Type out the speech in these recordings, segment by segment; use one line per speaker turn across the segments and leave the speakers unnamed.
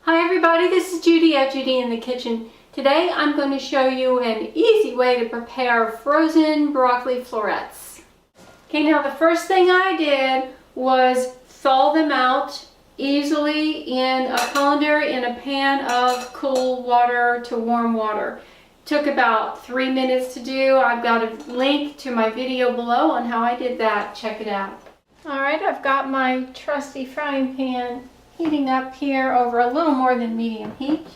Hi everybody, this is Judy at Judy in the Kitchen. Today I'm going to show you an easy way to prepare frozen broccoli florets. Okay, now the first thing I did was thaw them out easily in a colander in a pan of cool water to warm water. Took about 3 minutes to do. I've got a link to my video below on how I did that. Check it out. Alright, I've got my trusty frying pan heating up here over a little more than medium heat,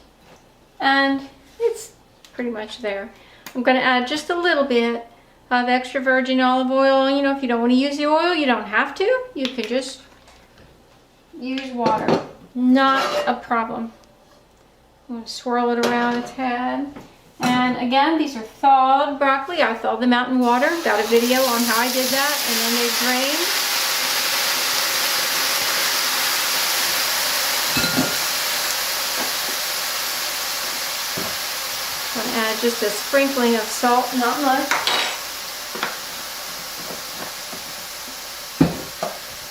and it's pretty much there. I'm going to add just a little bit of extra virgin olive oil. You know, if you don't want to use the oil, you don't have to. You can just use water. Not a problem. I'm going to swirl it around a tad. And again, these are thawed broccoli. I thawed them out in water. Got a video on how I did that, and then they drained. I'm going to add just a sprinkling of salt, not much.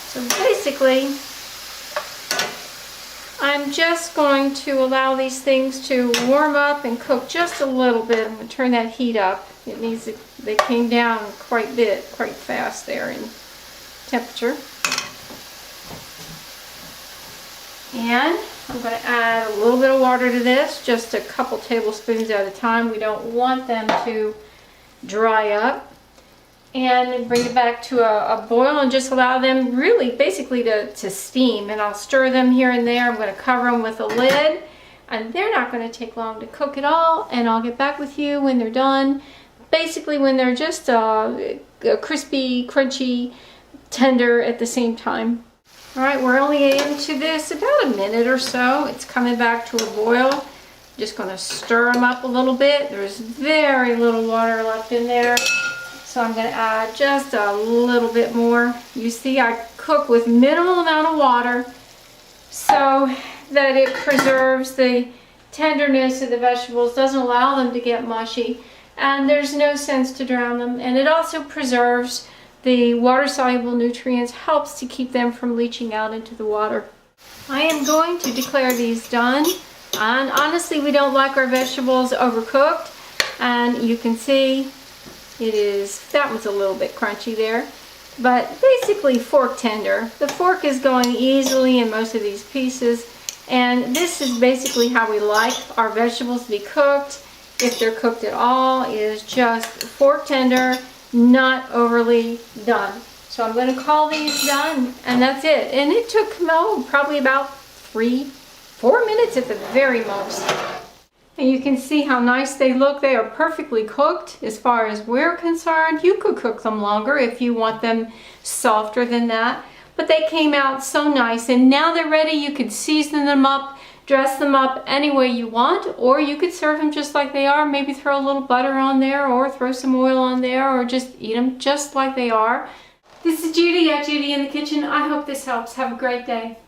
So basically, I'm just going to allow these things to warm up and cook just a little bit. I'm going to turn that heat up. It needs to, they came down quite fast there in temperature. And I'm going to add a little bit of water to this, just a couple tablespoons at a time. We don't want them to dry up. And bring it back to a boil and just allow them really basically to steam. And I'll stir them here and there. I'm going to cover them with a lid. And they're not going to take long to cook at all. And I'll get back with you when they're done. Basically when they're just crispy, crunchy, tender at the same time. Alright, we're only into this about a minute or so. It's coming back to a boil. Just going to stir them up a little bit. There's very little water left in there. So I'm going to add just a little bit more. You see, I cook with minimal amount of water so that it preserves the tenderness of the vegetables, doesn't allow them to get mushy, and there's no sense to drown them. And it also preserves the water-soluble nutrients, helps to keep them from leaching out into the water. I am going to declare these done. And honestly, we don't like our vegetables overcooked. And you can see that one's a little bit crunchy there. But basically fork tender. The fork is going easily in most of these pieces. And this is basically how we like our vegetables to be cooked. If they're cooked at all, it is just fork tender, not overly done. So I'm going to call these done, and that's it. And it took probably about 3-4 minutes at the very most. And you can see how nice they look. They are perfectly cooked as far as we're concerned. You could cook them longer if you want them softer than that. But they came out so nice, and now they're ready. You could season them up, dress them up any way you want, or you could serve them just like they are. Maybe throw a little butter on there, or throw some oil on there, or just eat them just like they are. This is Judy at Judy in the Kitchen. I hope this helps. Have a great day.